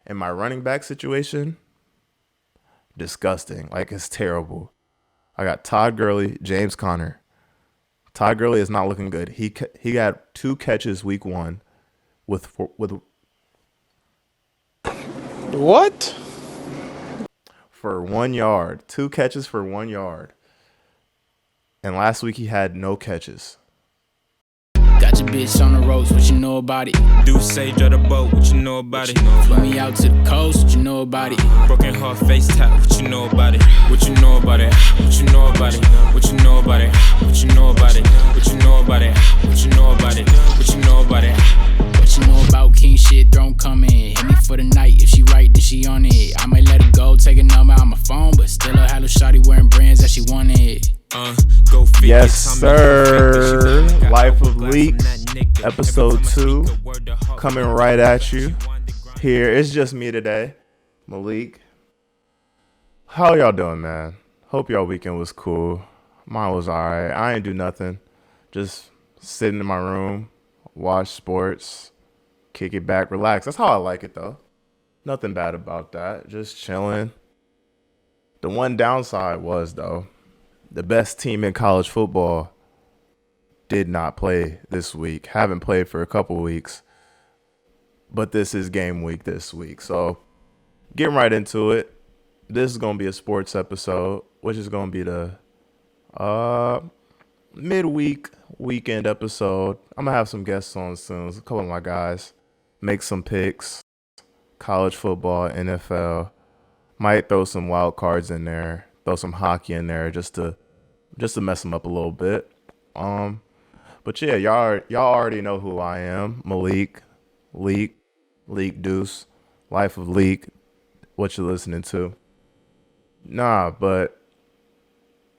And my running back situation, disgusting. Like, it's terrible. I got Todd Gurley, James Conner. Todd Gurley is not looking good. He got 2 catches week 1 with What? for 1 yard. 2 catches for 1 yard. And last week he had no catches. Got your bitch on the ropes, what you know about it? Do Sage of the boat, what you know about it? Flew me out to the coast, what you know about it? Broken heart, face tap, what you know about it? What you know about it? What you know about it? What you know about it? What you know about it? What you know about it? What you know about it? What you know about it? What you know about king shit, throne coming. Hit me for the night, if she right, then she on it. I might let her go, take a number on my phone, but still a hello shawty wearing brands that she wanted. Go figure. Yes, sir. Life of Lik, episode 2, coming right at you. Here, it's just me today, Malik. How y'all doing, man? Hope y'all weekend was cool. Mine was alright. I ain't do nothing. Just sitting in my room, watch sports, kick it back, relax. That's how I like it, though. Nothing bad about that. Just chilling. The one downside was, though, the best team in college football did not play this week. Haven't played for a couple weeks. But this is game week this week. So getting right into it. This is going to be a sports episode, which is going to be the midweek weekend episode. I'm going to have some guests on soon. A couple of my guys. Make some picks. College football, NFL. Might throw some wild cards in there. Throw some hockey in there just to mess them up a little bit. But yeah, y'all already know who I am. Malik, Leak Deuce, Life of Lik, what you listening to. Nah, but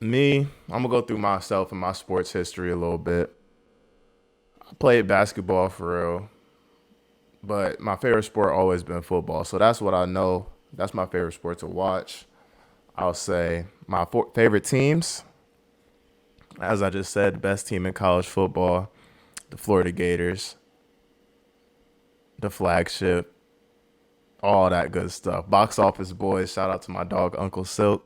me, I'm gonna go through myself and my sports history a little bit. I played basketball for real, but my favorite sport always been football. So that's what I know. That's my favorite sport to watch. I'll say my favorite teams, as I just said, the best team in college football, the Florida Gators, the flagship, all that good stuff. Box office boys, shout out to my dog Uncle Silk.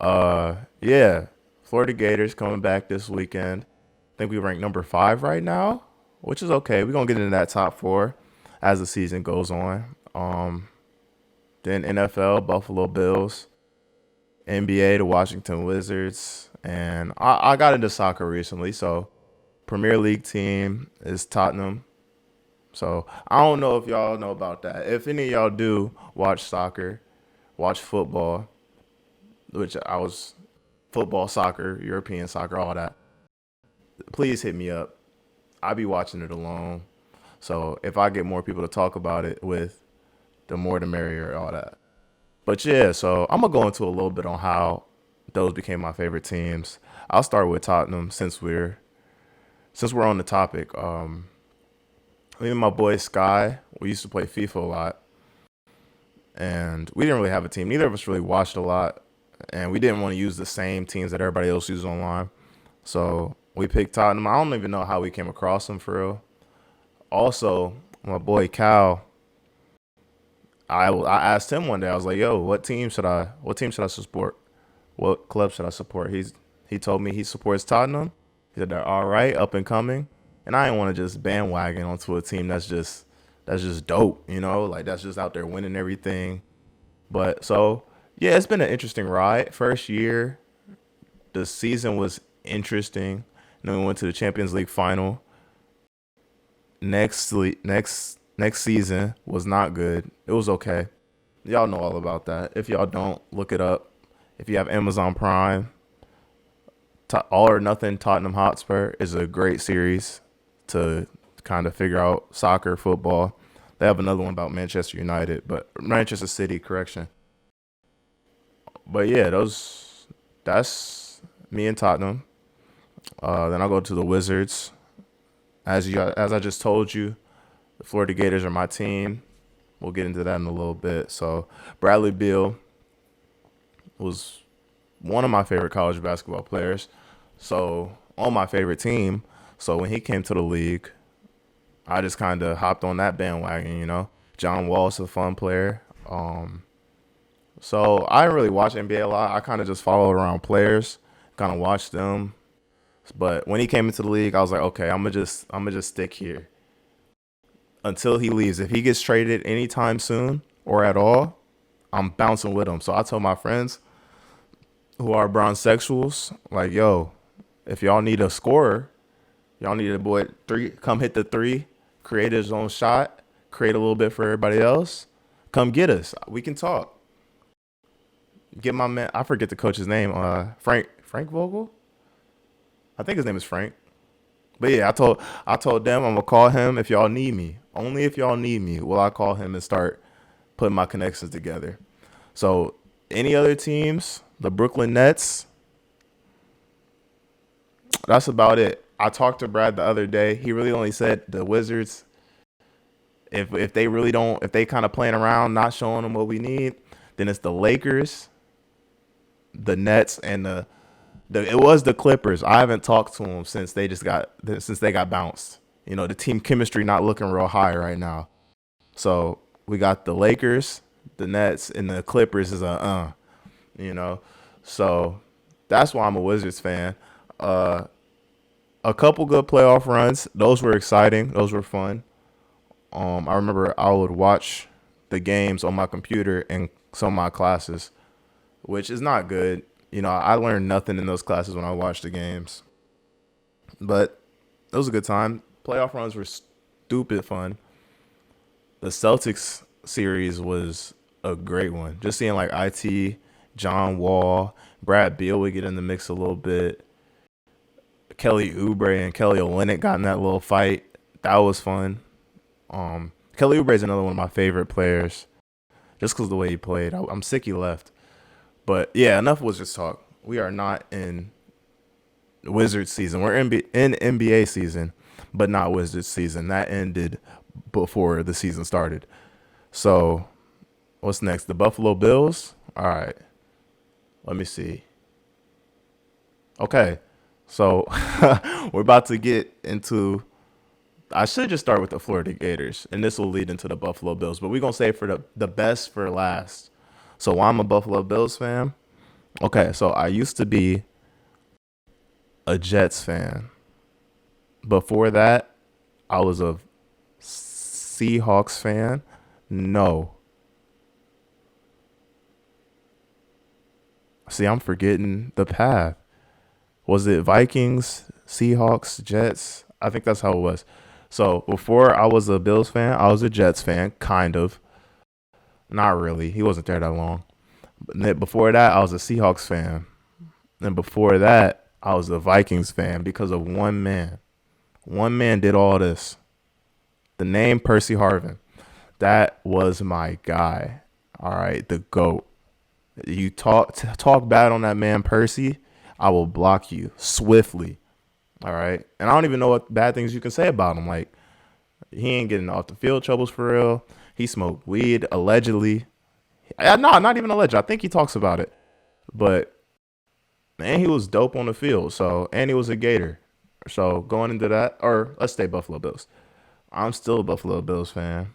Yeah, Florida Gators coming back this weekend. I think we rank number 5 right now, which is okay. We're gonna get into that top 4 as the season goes on. Then NFL, Buffalo Bills, NBA, the Washington Wizards, and I got into soccer recently, so Premier League team is Tottenham. So I don't know if y'all know about that. If any of y'all do watch soccer, watch football, which I was football, soccer, European soccer, all that, please hit me up. I be watching it alone. So if I get more people to talk about it with, the more the merrier, all that. But yeah, so I'm gonna go into a little bit on how those became my favorite teams. I'll start with Tottenham since we're on the topic. Me and my boy Sky, we used to play FIFA a lot, and we didn't really have a team. Neither of us really watched a lot, and we didn't want to use the same teams that everybody else uses online. So we picked Tottenham. I don't even know how we came across them for real. Also, my boy Cal, I asked him one day. I was like, "Yo, what team should I support? What club should I support?" He told me he supports Tottenham. He said they're all right, up and coming, and I didn't want to just bandwagon onto a team that's just dope, like that's just out there winning everything. But so yeah, it's been an interesting ride. First year, the season was interesting. And then we went to the Champions League final. Next season was not good. It was okay. Y'all know all about that. If y'all don't, look it up. If you have Amazon Prime, All or Nothing Tottenham Hotspur is a great series to kind of figure out soccer, football. They have another one about Manchester United, but Manchester City, correction. But yeah, that's me and Tottenham. Then I'll go to the Wizards. As I just told you, the Florida Gators are my team. We'll get into that in a little bit. So Bradley Beal was one of my favorite college basketball players. So on my favorite team. So when he came to the league, I just kind of hopped on that bandwagon, John Wall's a fun player. So I didn't really watch NBA a lot. I kind of just followed around players, kind of watched them. But when he came into the league, I was like, okay, I'm gonna just stick here until he leaves. If he gets traded anytime soon or at all, I'm bouncing with him. So I told my friends who are bronzexuals, like, yo, if y'all need a scorer, y'all need a boy three, come hit the three, create his own shot, create a little bit for everybody else. Come get us. We can talk. Get my man. I forget the coach's name. Frank Vogel. I think his name is Frank. But yeah, I told them I'm gonna call him if y'all need me. Only if y'all need me will I call him and start putting my connections together. So any other teams, the Brooklyn Nets, that's about it. I talked to Brad the other day. He really only said the Wizards. If they really don't, if they kind of playing around, not showing them what we need, then it's the Lakers, the Nets, and it was the Clippers. I haven't talked to them since they got bounced. You know, the team chemistry not looking real high right now. So we got the Lakers, the Nets, and the Clippers is you know. So that's why I'm a Wizards fan. A couple good playoff runs. Those were exciting. Those were fun. I remember I would watch the games on my computer in some of my classes, which is not good. You know, I learned nothing in those classes when I watched the games. But it was a good time. Playoff runs were stupid fun. The Celtics series was a great one. Just seeing like IT, John Wall, Brad Beal would get in the mix a little bit. Kelly Oubre and Kelly Olynyk got in that little fight. That was fun. Kelly Oubre is another one of my favorite players, just because of the way he played. I'm sick he left. But yeah, enough Wizards talk. We are not in Wizards season. We're in NBA season, but not Wizards season. That ended before the season started. So what's next? The Buffalo Bills? All right. Let me see. Okay. So we're about to get into. I should just start with the Florida Gators, and this will lead into the Buffalo Bills. But we're going to save for the best for last. So why I'm a Buffalo Bills fan? Okay, so I used to be a Jets fan. Before that, I was a Seahawks fan. No. See, I'm forgetting the path. Was it Vikings, Seahawks, Jets? I think that's how it was. So before I was a Bills fan, I was a Jets fan, kind of. Not really. He wasn't there that long. But then before that, I was a Seahawks fan. And before that, I was a Vikings fan because of one man. One man did all this. The name Percy Harvin. That was my guy. All right, the GOAT. You talk bad on that man, Percy, I will block you swiftly. All right. And I don't even know what bad things you can say about him. Like, he ain't getting off the field troubles for real. He smoked weed, allegedly. No, not even alleged. I think he talks about it. But, man, he was dope on the field. So, and he was a Gator. So, going into that, or let's stay Buffalo Bills. I'm still a Buffalo Bills fan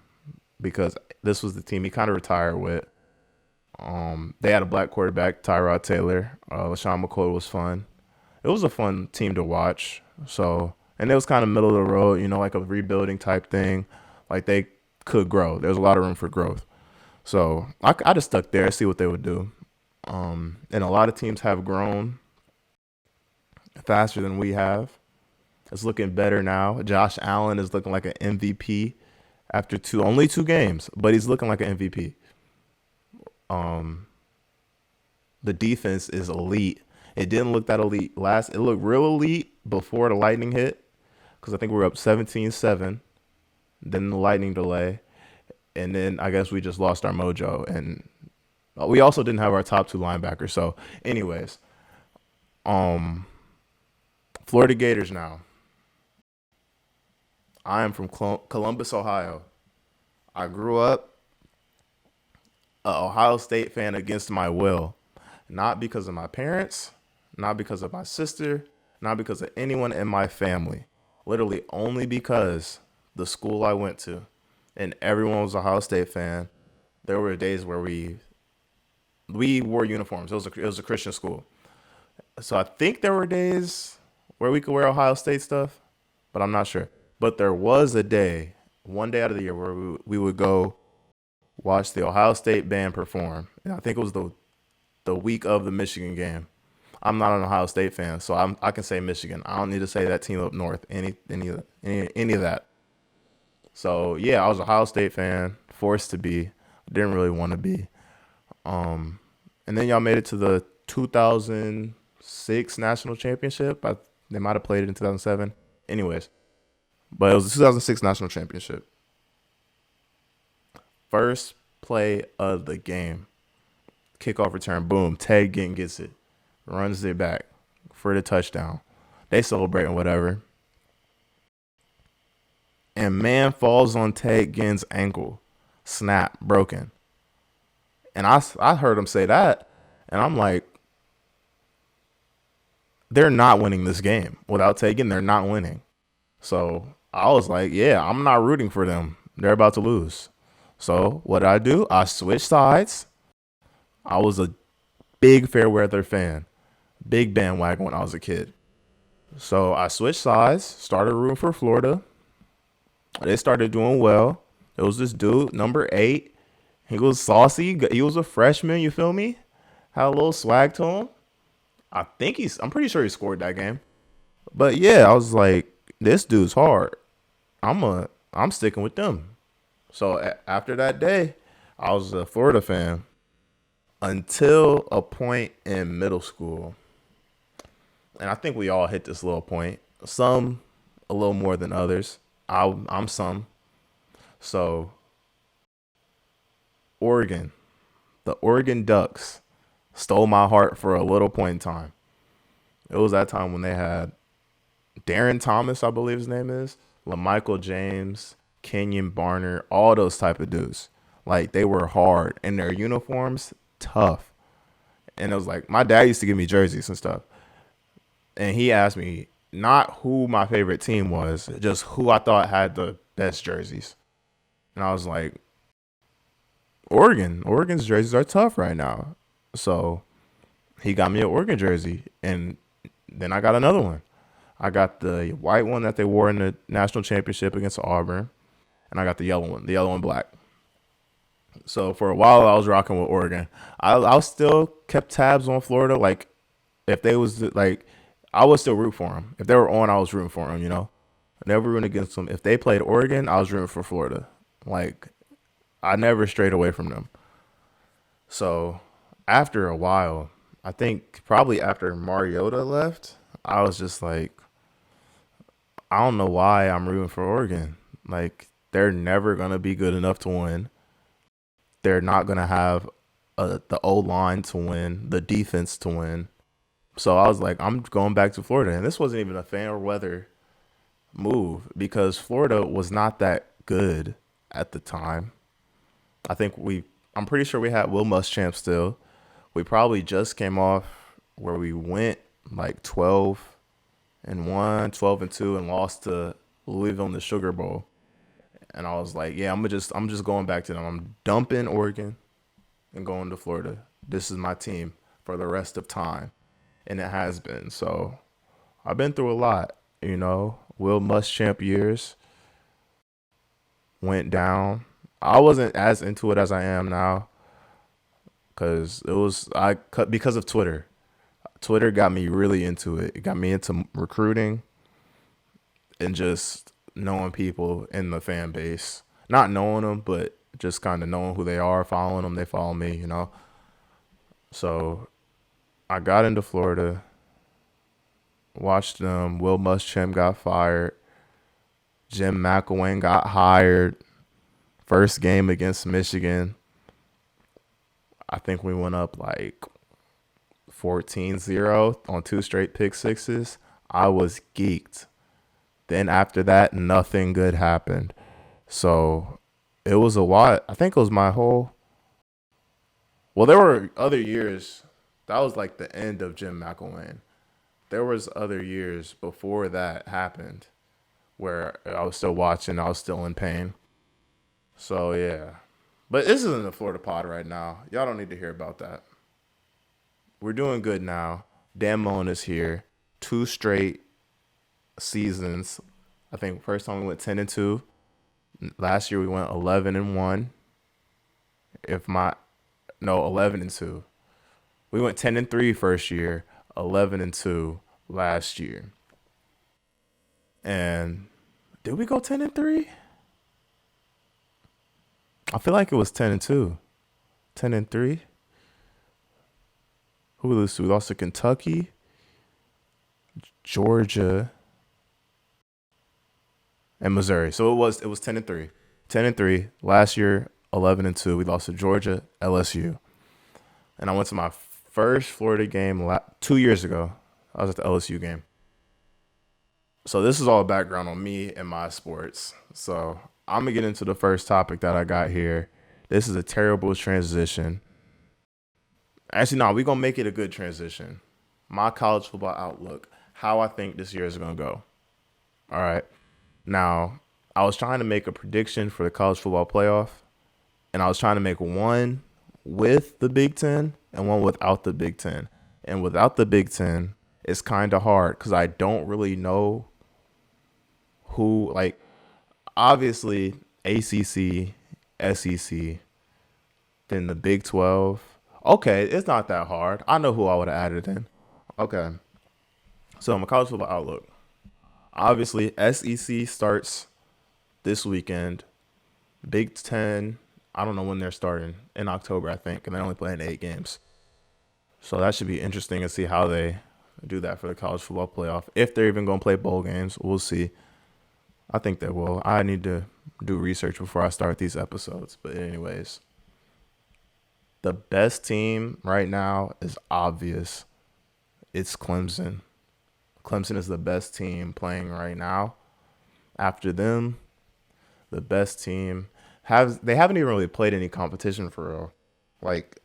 because this was the team he kind of retired with. They had a black quarterback, Tyrod Taylor. LaShawn McCoy was fun. It was a fun team to watch. So, and it was kind of middle of the road, you know, like a rebuilding type thing. Like they could grow. There's a lot of room for growth. So I just stuck there, see what they would do. And a lot of teams have grown faster than we have. It's looking better now. Josh Allen is looking like an MVP after only two games, but he's looking like an MVP. The defense is elite. It didn't look that elite it looked real elite before the lightning hit, because I think we were up 17-7, then the lightning delay, and then I guess we just lost our mojo, and we also didn't have our top two linebackers. So anyways, Florida Gators now. I am from Columbus, Ohio. I grew up an Ohio State fan against my will, not because of my parents, not because of my sister, not because of anyone in my family. Literally only because the school I went to. and everyone was a Ohio State fan. There were days where we wore uniforms. It was a Christian school, so I think there were days where we could wear Ohio State stuff, but I'm not sure. But there was a day, one day out of the year, where we would go watch the Ohio State band perform. And I think it was the week of the Michigan game. I'm not an Ohio State fan, so I can say Michigan. I don't need to say that team up north, any of that. So yeah, I was a Ohio State fan, forced to be. Didn't really want to be. And then y'all made it to the 2006 national championship. They might have played it in 2007. Anyways, but it was the 2006 national championship. First play of the game, kickoff return, boom. Ted Ginn gets it, runs it back for the touchdown. They celebrating whatever. And man falls on Ted Ginn's ankle, snap, broken. And I heard him say that, and I'm like, they're not winning this game. Without Ted Ginn, they're not winning. So I was like, yeah, I'm not rooting for them. They're about to lose. So what did I do? I switched sides. I was a big Fairweather fan, big bandwagon when I was a kid. So I switched sides, started rooting for Florida. They started doing well. It was this dude, number 8. He was saucy. He was a freshman, you feel me? Had a little swag to him. I'm pretty sure he scored that game. But yeah, I was like, this dude's hard. I'm sticking with them. So after that day, I was a Florida fan until a point in middle school. And I think we all hit this little point. Some a little more than others. I'm some. So the Oregon Ducks stole my heart for a little point in time. It was that time when they had Darren Thomas, I believe his name is, LaMichael James, Kenyon Barner, all those type of dudes. Like, they were hard, and their uniforms, tough. And it was like, my dad used to give me jerseys and stuff. And he asked me not who my favorite team was, just who I thought had the best jerseys. And I was like, Oregon. Oregon's jerseys are tough right now. So he got me an Oregon jersey. And then I got another one. I got the white one that they wore in the national championship against Auburn. And I got the yellow and black. So for a while, I was rocking with Oregon. I still kept tabs on Florida. Like, if they was like, I would still root for them. If they were on, I was rooting for them, you know. Never rooting against them. If they played Oregon, I was rooting for Florida. Like, I never strayed away from them. So after a while, I think probably after Mariota left, I was just like, I don't know why I'm rooting for Oregon. Like, they're never going to be good enough to win. They're not going to have the O-line to win, the defense to win. So I was like, I'm going back to Florida. And this wasn't even a fan or weather move because Florida was not that good at the time. I'm pretty sure we had Will Muschamp still. We probably just came off where we went like 12-1, 12-2, and lost to Louisville in the Sugar Bowl. And I was like, yeah, I'm just going back to them. I'm dumping Oregon and going to Florida. This is my team for the rest of time. And it has been. So I've been through a lot, you know. Will Muschamp years went down. I wasn't as into it as I am now because because of Twitter. Twitter got me really into it. It got me into recruiting and just knowing people in the fan base. Not knowing them, but just kind of knowing who they are, following them. They follow me, you know. So I got into Florida, watched them. Will Muschamp got fired. Jim McElwain got hired. First game against Michigan, I think we went up like 14-0 on 2 straight pick sixes. I was geeked. Then after that, nothing good happened. So it was a lot. I think it was well, there were other years. That was like the end of Jim McElwain. There was other years before that happened where I was still watching. I was still in pain. So yeah, but this isn't the Florida pod right now. Y'all don't need to hear about that. We're doing good now. Dan Mullen is here. 2 straight seasons. I think first time we went 10-2. Last year we went 11-1. If my no 11-2. We went 10-3 first year, 11-2 last year. And did we go 10-3? I feel like it was 10-2. 10-3. Who we lose to? We lost to Kentucky, Georgia, and Missouri. So it was 10-3. 10-3. Last year, 11-2. We lost to Georgia, LSU. And I went to my first Florida game 2 years ago. I was at the LSU game. So this is all background on me and my sports. So I'm going to get into the first topic that I got here. This is a terrible transition. Actually, no, we're going to make it a good transition. My college football outlook, how I think this year is going to go. All right. Now, I was trying to make a prediction for the college football playoff, and I was trying to make one with the Big Ten and one without the Big Ten. And without the Big Ten, it's kind of hard because I don't really know who, like, obviously ACC, SEC, then the Big 12. Okay, it's not that hard. I know who I would have added in. Okay. So my college football outlook. Obviously, SEC starts this weekend. Big Ten, I don't know when they're starting. In October, I think. And they're only playing 8 games. So that should be interesting to see how they do that for the college football playoff. If they're even going to play bowl games, we'll see. I think they will. I need to do research before I start these episodes. But anyways, the best team right now is obvious. It's Clemson. Clemson is the best team playing right now. After them, the best team they haven't even really played any competition for real. Like,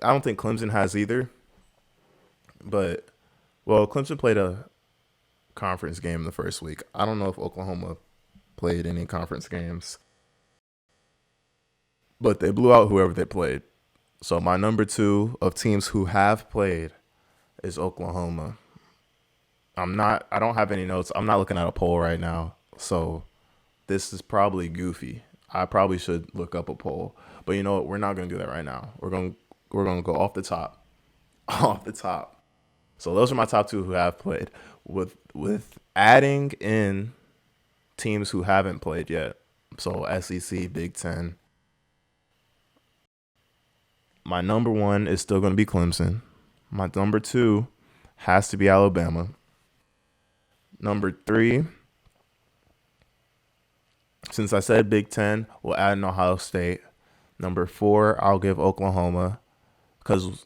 I don't think Clemson has either. But, well, Clemson played a conference game the first week. I don't know if Oklahoma played any conference games. But they blew out whoever they played. So my number 2 of teams who have played is Oklahoma. I don't have any notes. I'm not looking at a poll right now. So this is probably goofy. I probably should look up a poll. But you know what? We're not going to do that right now. We're going to go off the top. Off the top. So those are my top 2 who have played. With adding in teams who haven't played yet. So SEC, Big Ten. My number 1 is still going to be Clemson. My number 2 has to be Alabama. Number 3, since I said Big Ten, we'll add in Ohio State. Number 4, I'll give Oklahoma because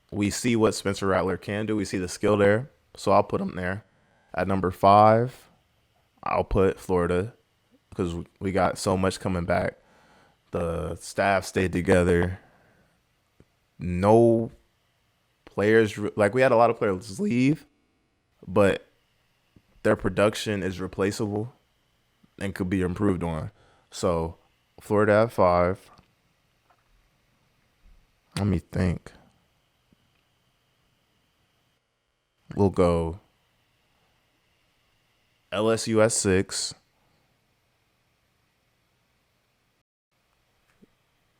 we see what Spencer Rattler can do. We see the skill there, so I'll put him there. At number 5, I'll put Florida because we got so much coming back. The staff stayed together. No players, like we had a lot of players leave, but their production is replaceable and could be improved on. So Florida at 5. Let me think. We'll go LSU at 6.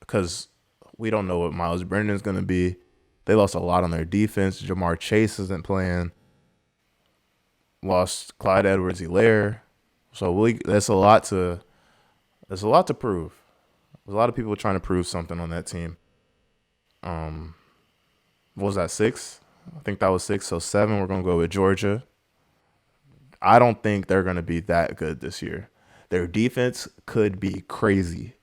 Because we don't know what Miles Brennan is going to be. They lost a lot on their defense. Jamar Chase isn't playing. Lost Clyde Edwards-Helaire. So there's a lot to prove. There's a lot of people trying to prove something on that team. What was that, 6? I think that was 6. So 7, we're going to go with Georgia. I don't think they're going to be that good this year. Their defense could be crazy.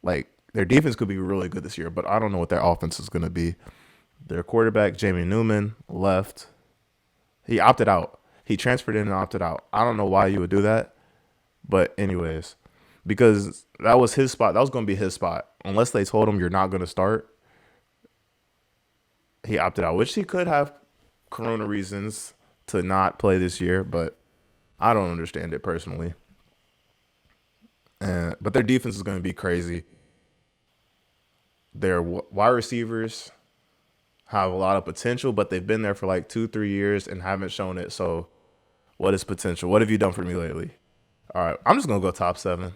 Like, their defense could be really good this year, but I don't know what their offense is going to be. Their quarterback, Jamie Newman, left. He opted out. He transferred in and opted out. I don't know why you would do that. But anyways, because that was his spot. That was going to be his spot. Unless they told him you're not going to start. He opted out, which he could have corona reasons to not play this year, but I don't understand it personally. but their defense is going to be crazy. Their wide receivers have a lot of potential, but they've been there for like 2-3 years and haven't shown it. So, what is potential? What have you done for me lately? All right, I'm just gonna go top 7,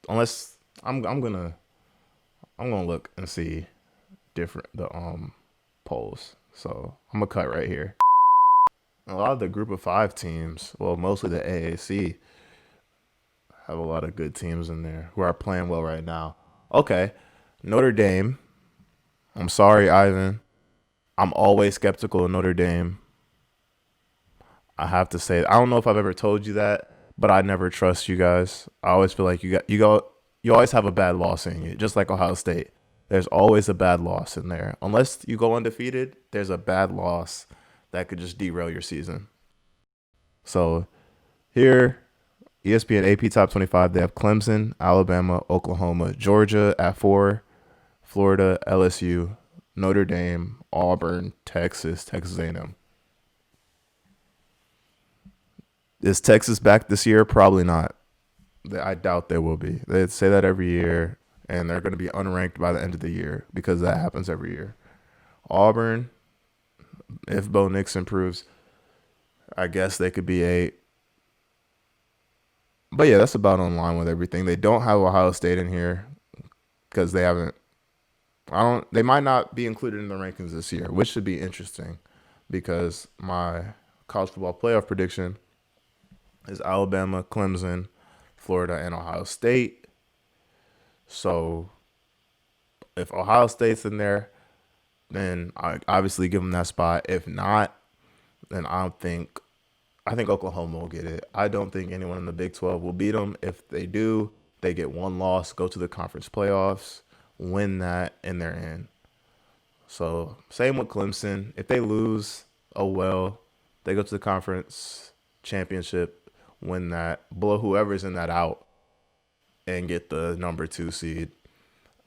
unless I'm gonna look and see the polls. So I'm gonna cut right here. A lot of the group of 5 teams, well, mostly the AAC, have a lot of good teams in there who are playing well right now. Okay, Notre Dame. I'm sorry, Ivan. I'm always skeptical of Notre Dame. I have to say, I don't know if I've ever told you that, but I never trust you guys. I always feel like you always have a bad loss in you, just like Ohio State. There's always a bad loss in there. Unless you go undefeated, there's a bad loss that could just derail your season. So here, ESPN AP Top 25, they have Clemson, Alabama, Oklahoma, Georgia at 4, Florida, LSU, Notre Dame, Auburn, Texas A&M. Is Texas back this year? Probably not. I doubt they will be. They say that every year, and they're going to be unranked by the end of the year because that happens every year. Auburn, if Bo Nix improves, I guess they could be 8. But yeah, that's about on line with everything. They don't have Ohio State in here because they haven't. They might not be included in the rankings this year, which should be interesting because my college football playoff prediction is Alabama, Clemson, Florida, and Ohio State. So if Ohio State's in there, then I obviously give them that spot. If not, then I think Oklahoma will get it. I don't think anyone in the Big 12 will beat them. If they do, they get one loss, go to the conference playoffs, win that, and they're in. So same with Clemson. If they lose, oh well. They go to the conference championship, win that, blow whoever's in that out, and get the number 2 seed.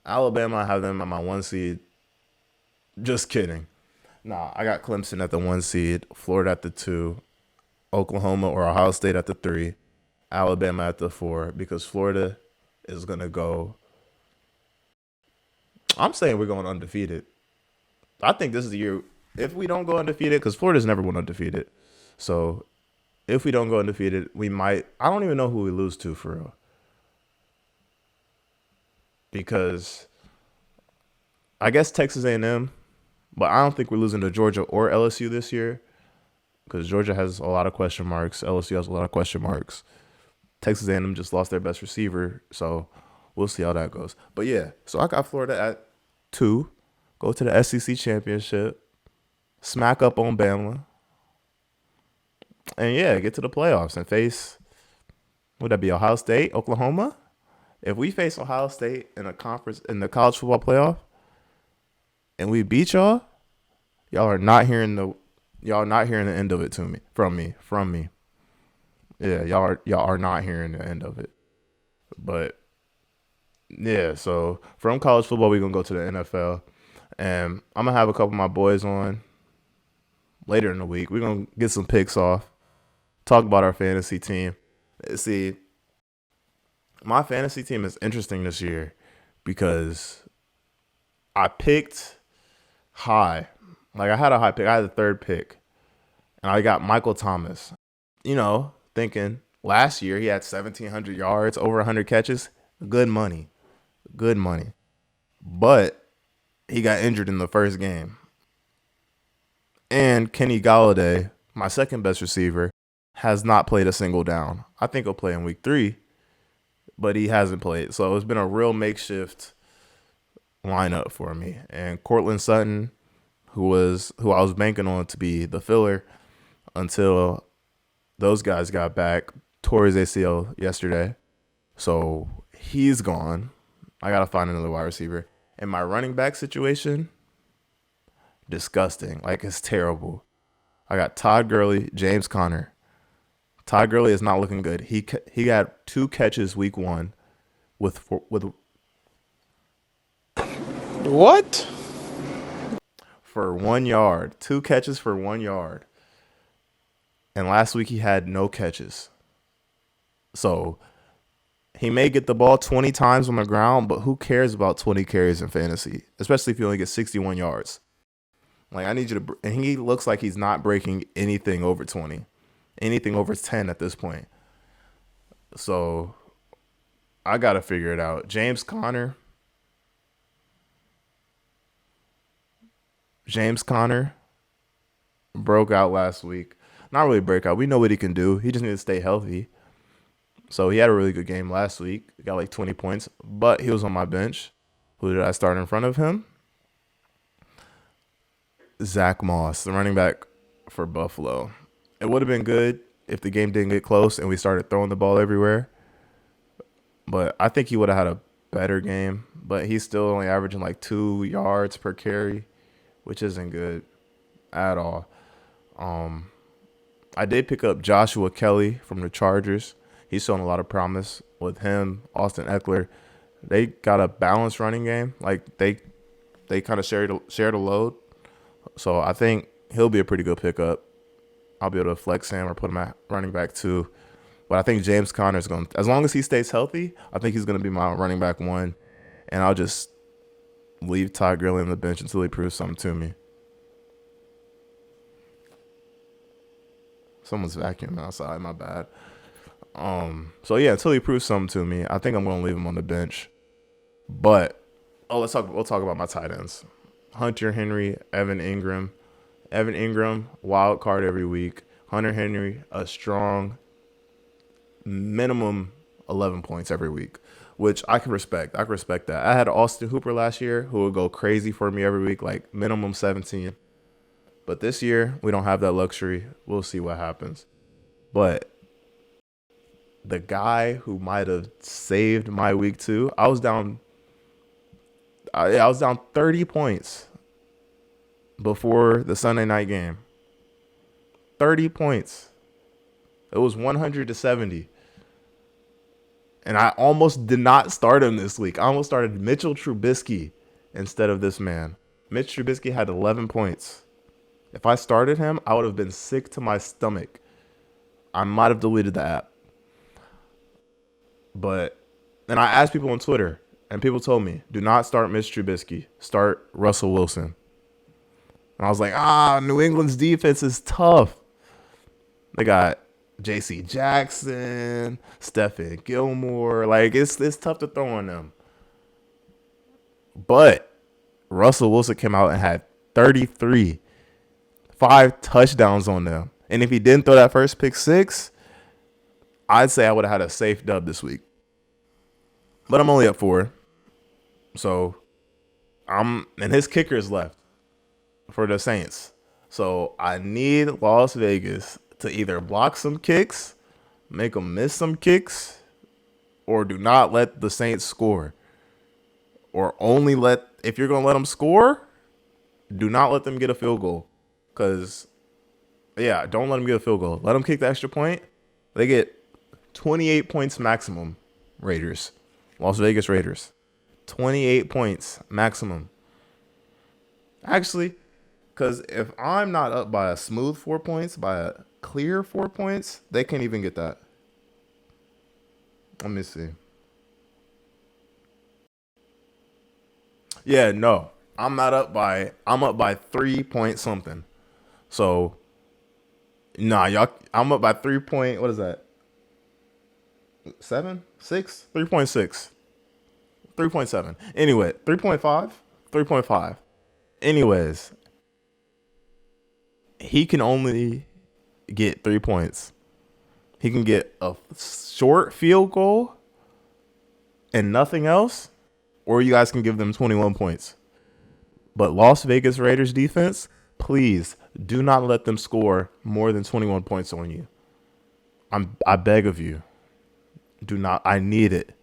Alabama, I have them at my 1 seed. Just kidding. Nah, I got Clemson at the 1 seed, Florida at the 2, Oklahoma or Ohio State at the 3, Alabama at the 4, because Florida is going to go. I'm saying we're going undefeated. I think this is the year. If we don't go undefeated, because Florida's never went undefeated. So if we don't go undefeated, we might. I don't even know who we lose to for real. Because I guess Texas A&M, but I don't think we're losing to Georgia or LSU this year because Georgia has a lot of question marks. LSU has a lot of question marks. Texas A&M just lost their best receiver, so we'll see how that goes. But yeah, so I got Florida at 2, go to the SEC championship, smack up on Bama, and yeah, get to the playoffs and face, would that be Ohio State, Oklahoma? If we face Ohio State in a conference in the college football playoff and we beat y'all are not hearing the end of it from me. Yeah, y'all are not hearing the end of it. But yeah, so from college football we're gonna go to the NFL. And I'm gonna have a couple of my boys on later in the week. We're gonna get some picks off, talk about our fantasy team. See, my fantasy team is interesting this year because I picked high. Like I had a high pick. I had the 3rd pick. And I got Michael Thomas. Thinking last year he had 1,700 yards, over 100 catches. Good money. But he got injured in the first game. And Kenny Golladay, my second best receiver, has not played a single down. I think he'll play in week 3, but he hasn't played. So it's been a real makeshift lineup for me. And Cortland Sutton, who I was banking on to be the filler until those guys got back, tore his ACL yesterday. So he's gone. I got to find another wide receiver. And my running back situation, disgusting. Like, it's terrible. I got Todd Gurley, James Conner. Todd Gurley is not looking good. He got 2 catches week 1 with what? For 1 yard. 2 catches for 1 yard. And last week he had no catches. So He may get the ball 20 times on the ground, but who cares about 20 carries in fantasy, especially if you only get 61 yards? Like, I need you to – and he looks like he's not breaking anything over 20, anything over 10 at this point. So, I got to figure it out. James Conner broke out last week. Not really break out. We know what he can do. He just needs to stay healthy. So he had a really good game last week. He got like 20 points, but he was on my bench. Who did I start in front of him? Zach Moss, the running back for Buffalo. It would have been good if the game didn't get close and we started throwing the ball everywhere. But I think he would have had a better game. But he's still only averaging like 2 yards per carry, which isn't good at all. I did pick up Joshua Kelly from the Chargers. He's shown a lot of promise with him, Austin Eckler. They got a balanced running game. Like they kind of share the load. So I think he'll be a pretty good pickup. I'll be able to flex him or put him at running back too. But I think James Conner is going to, as long as he stays healthy, I think he's going to be my running back 1. And I'll just leave Todd Gurley on the bench until he proves something to me. Someone's vacuuming outside, my bad. So yeah, until he proves something to me, I think I'm going to leave him on the bench. But we'll talk about my tight ends. Hunter Henry, Evan Ingram. Evan Ingram, wild card every week. Hunter Henry, a strong minimum 11 points every week, which I can respect. I can respect that. I had Austin Hooper last year who would go crazy for me every week, like minimum 17. But this year, we don't have that luxury. We'll see what happens. But the guy who might have saved my week 2, I was down 30 points before the Sunday night game. 30 points. It was 100-70. And I almost did not start him this week. I almost started Mitchell Trubisky instead of this man. Mitch Trubisky had 11 points. If I started him, I would have been sick to my stomach. I might have deleted the app. But then I asked people on Twitter, and people told me, do not start Mitch Trubisky. Start Russell Wilson. And I was like, New England's defense is tough. They got J.C. Jackson, Stephon Gilmore. Like, it's tough to throw on them. But Russell Wilson came out and had 33, 5 touchdowns on them. And if he didn't throw that first pick 6, I'd say I would have had a safe dub this week. But I'm only up 4. So, and his kicker is left for the Saints. So, I need Las Vegas to either block some kicks, make them miss some kicks, or do not let the Saints score. Or only if you're going to let them score, do not let them get a field goal. Because, don't let them get a field goal. Let them kick the extra point. They get 28 points maximum, Raiders. Las Vegas Raiders. 28 points maximum. Actually, because if I'm not up by a smooth 4 points, by a clear 4 points, they can't even get that. Let me see. Yeah, no. I'm up by 3 point something. So, y'all, I'm up by 3 point, what is that? 7? 6? 3.6. 3.7. Anyway, 3.5? 3.5. Anyways, he can only get 3 points. He can get a short field goal and nothing else, or you guys can give them 21 points. But Las Vegas Raiders defense, please do not let them score more than 21 points on you. I beg of you. Do not. I need it.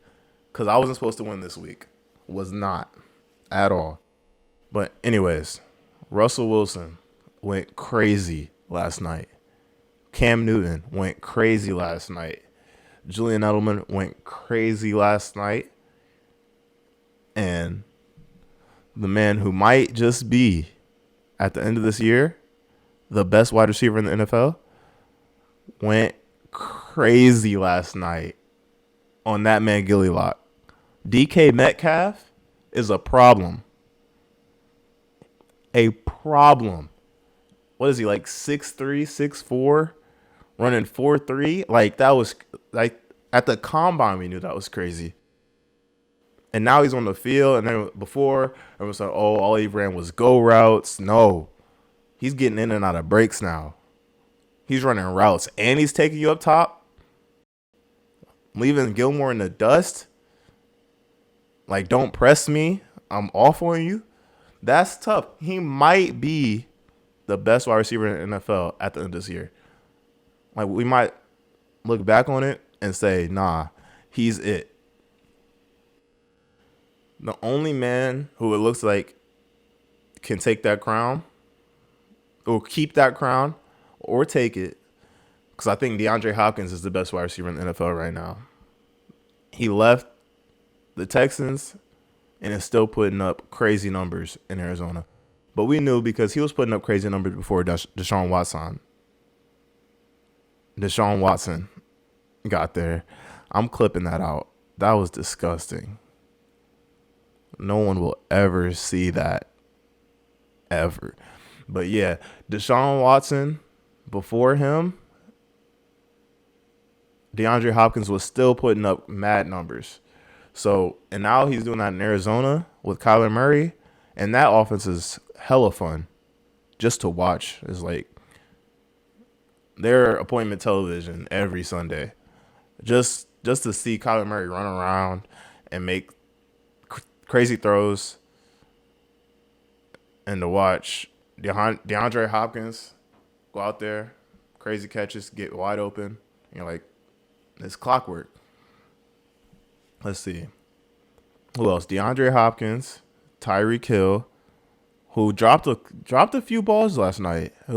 Because I wasn't supposed to win this week. Was not. At all. But anyways, Russell Wilson went crazy last night. Cam Newton went crazy last night. Julian Edelman went crazy last night. And the man who might just be, at the end of this year, the best wide receiver in the NFL, went crazy last night. on that man Gilly Lock. DK Metcalf is a problem. A problem. What is he, like 6'3", 6'4", running 4.3? Like, that was like at the combine we knew that was crazy. And now he's on the field, and then before everyone was like, oh, all he ran was go routes. No. He's getting in and out of breaks now. He's running routes, and he's taking you up top, leaving Gilmore in the dust. Like, don't press me. I'm off on you. That's tough. He might be the best wide receiver in the NFL at the end of this year. Like, we might look back on it and say, nah, he's it. The only man who it looks like can take that crown or keep that crown or take it, because I think DeAndre Hopkins is the best wide receiver in the NFL right now. He left the Texans and is still putting up crazy numbers in Arizona. But we knew because he was putting up crazy numbers before Deshaun Watson. Deshaun Watson got there. I'm clipping that out. That was disgusting. No one will ever see that. Ever. But yeah, Deshaun Watson, before him, DeAndre Hopkins was still putting up mad numbers. So, and now he's doing that in Arizona with Kyler Murray, and that offense is hella fun just to watch. It's like their appointment television every Sunday. Just to see Kyler Murray run around and make crazy throws, and to watch DeAndre Hopkins go out there, crazy catches, get wide open. You're like, it's clockwork. Let's see. Who else? DeAndre Hopkins, Tyreek Hill, who dropped a few balls last night. It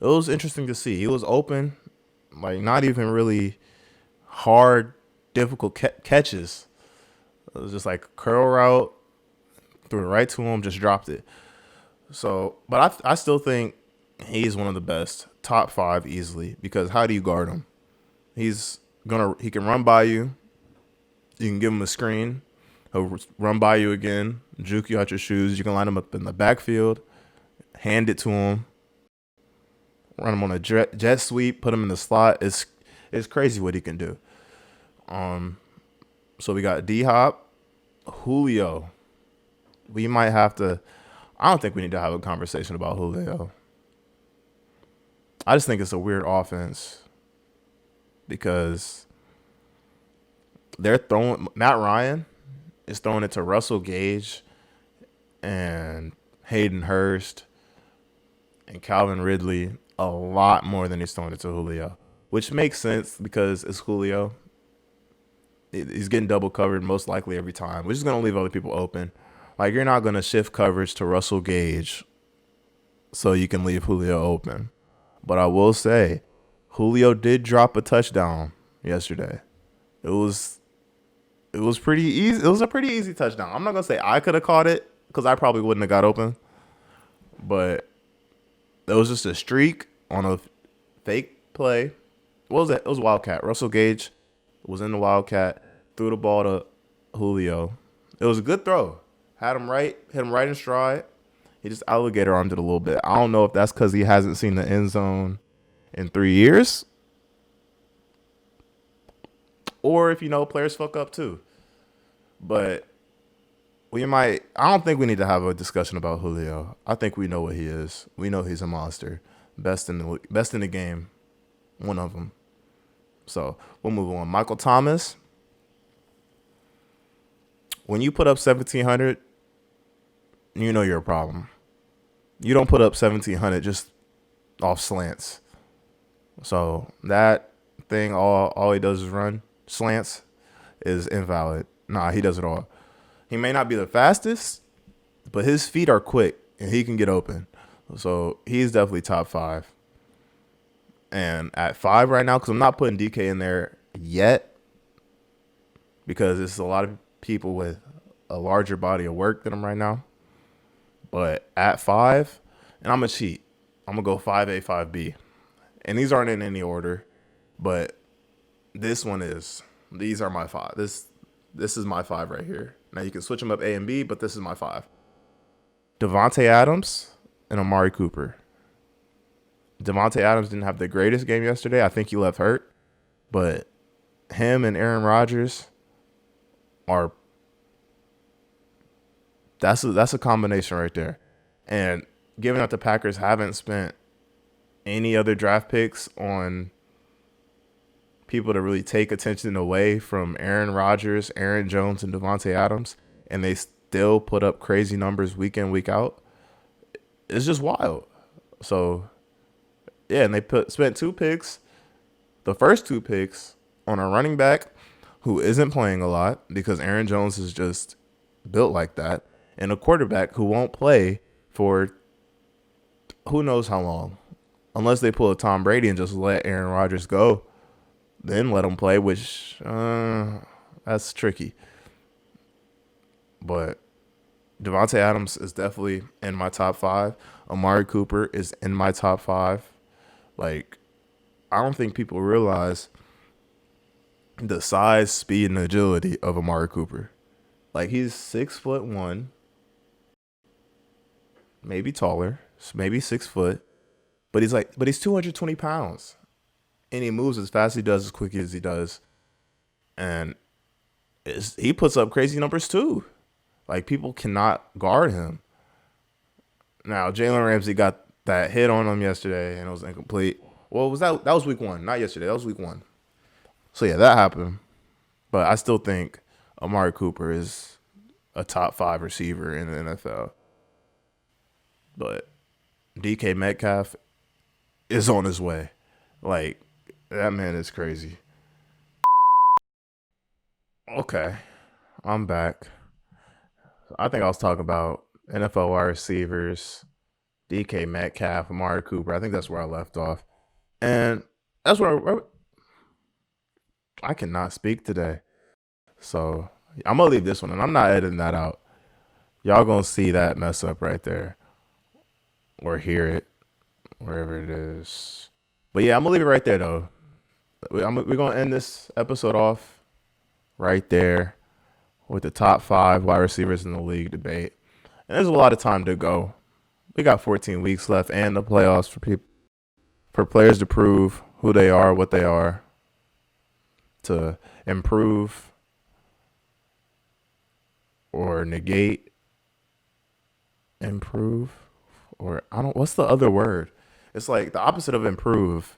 was interesting to see. He was open, like not even really hard, difficult catches. It was just like a curl route, threw it right to him, just dropped it. So, but I still think he's one of the best, top 5 easily, because how do you guard him? He can run by you. You can give him a screen. He'll run by you again, juke you out your shoes. You can line him up in the backfield, hand it to him, run him on a jet sweep, put him in the slot. It's crazy what he can do. So we got D-Hop, Julio. We might have to. I don't think we need to have a conversation about Julio. I just think it's a weird offense because they're throwing. Matt Ryan is throwing it to Russell Gage and Hayden Hurst and Calvin Ridley a lot more than he's throwing it to Julio, which makes sense because it's Julio. He's getting double covered most likely every time, which is going to leave other people open. Like, you're not going to shift coverage to Russell Gage so you can leave Julio open. But I will say, Julio did drop a touchdown yesterday. It was pretty easy. It was a pretty easy touchdown. I'm not going to say I could have caught it because I probably wouldn't have got open. But it was just a streak on a fake play. What was that? It was Wildcat. Russell Gage was in the Wildcat, threw the ball to Julio. It was a good throw. Hit him right in stride. He just alligator armed it a little bit. I don't know if that's because he hasn't seen the end zone in 3 years, or if, players fuck up too. But I don't think we need to have a discussion about Julio. I think we know what he is. We know he's a monster. Best in the game. One of them. So we'll move on. Michael Thomas. When you put up 1,700, you know you're a problem. You don't put up 1,700 just off slants. So that thing, all he does is run slants, is invalid. Nah, he does it all. He may not be the fastest, but his feet are quick and he can get open. So he's definitely top 5. And at 5 right now, because I'm not putting DK in there yet, because it's a lot of people with a larger body of work than him right now. But at 5, and I'm going to cheat. I'm going to go 5A, 5B. And these aren't in any order, but this one is. These are my five. This is my five right here. Now you can switch them up A and B, but this is my five. Devontae Adams and Amari Cooper. Devontae Adams didn't have the greatest game yesterday. I think he left hurt. But him and Aaron Rodgers are that's a combination right there. And given that the Packers haven't spent any other draft picks on people to really take attention away from Aaron Rodgers, Aaron Jones, and Devontae Adams, and they still put up crazy numbers week in, week out, it's just wild. So, yeah, and they spent two picks, the first two picks, on a running back who isn't playing a lot because Aaron Jones is just built like that, and a quarterback who won't play for who knows how long, unless they pull a Tom Brady and just let Aaron Rodgers go, then let him play, which that's tricky. But Devontae Adams is definitely in my top five. Amari Cooper is in my top five. Like, I don't think people realize the size, speed, and agility of Amari Cooper. Like, he's 6'1", maybe taller, maybe 6 foot, but he's 220 pounds, and he moves as fast as he does, as quick as he does, and he puts up crazy numbers too. Like, people cannot guard him. Now, Jalen Ramsey got that hit on him yesterday, and it was incomplete. Well, that was week one, not yesterday. That was week one. So, yeah, that happened. But I still think Amari Cooper is a top 5 receiver in the NFL. But DK Metcalf is on his way. Like, that man is crazy. Okay, I'm back. I think I was talking about NFL wide receivers, DK Metcalf, Amari Cooper. I think that's where I left off. And that's where I cannot speak today. So I'm going to leave this one, and I'm not editing that out. Y'all going to see that mess up right there or hear it, wherever it is. But, yeah, I'm going to leave it right there, though. We're going to end this episode off right there with the top 5 wide receivers in the league debate. And there's a lot of time to go. We got 14 weeks left and the playoffs for players to prove who they are, what they are, to improve or negate, improve, or what's the other word? It's like the opposite of improve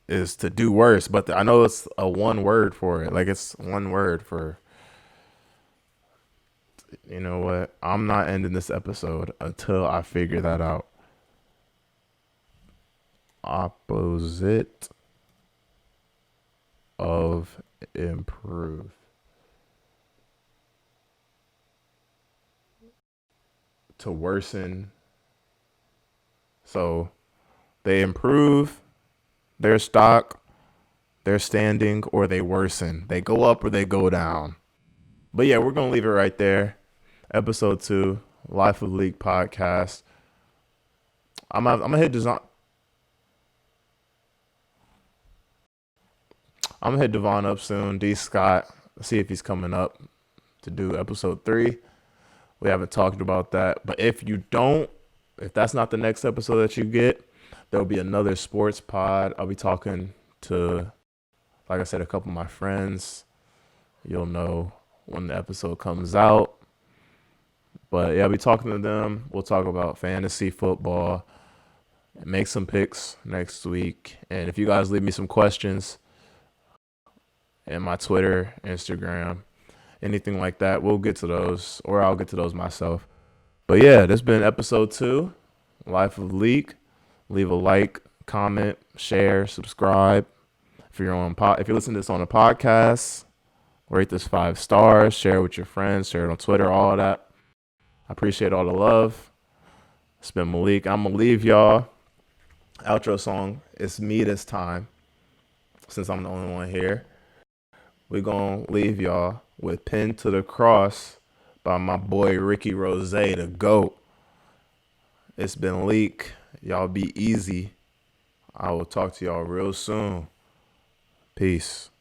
is to do worse, but I know it's a one word for it. Like, it's one word for, you know what? I'm not ending this episode until I figure that out. Opposite of improve. To worsen. So they improve their stock, their standing, or they worsen. They go up or they go down. But yeah, we're going to leave it right there. Episode 2, Life of Lik podcast. I'm gonna hit design. I'm going to hit Devon up soon. D. Scott. See if he's coming up to do episode 3. We haven't talked about that. But if that's not the next episode that you get, there'll be another sports pod. I'll be talking to, like I said, a couple of my friends. You'll know when the episode comes out. But yeah, I'll be talking to them. We'll talk about fantasy football, make some picks next week. And if you guys leave me some questions in my Twitter, Instagram, anything like that, we'll get to those, or I'll get to those myself. But yeah, this has been episode 2, Life of Lik. Leave a like, comment, share, subscribe. If you're listening to this on a podcast, rate this 5 stars, share it with your friends, share it on Twitter, all of that. I appreciate all the love. It's been Malik. I'm gonna leave y'all. Outro song. It's me this time, since I'm the only one here. We're gonna leave y'all with "Pinned to the Cross" by my boy Ricky Rose, the GOAT. It's been Lik. Y'all be easy. I will talk to y'all real soon. Peace.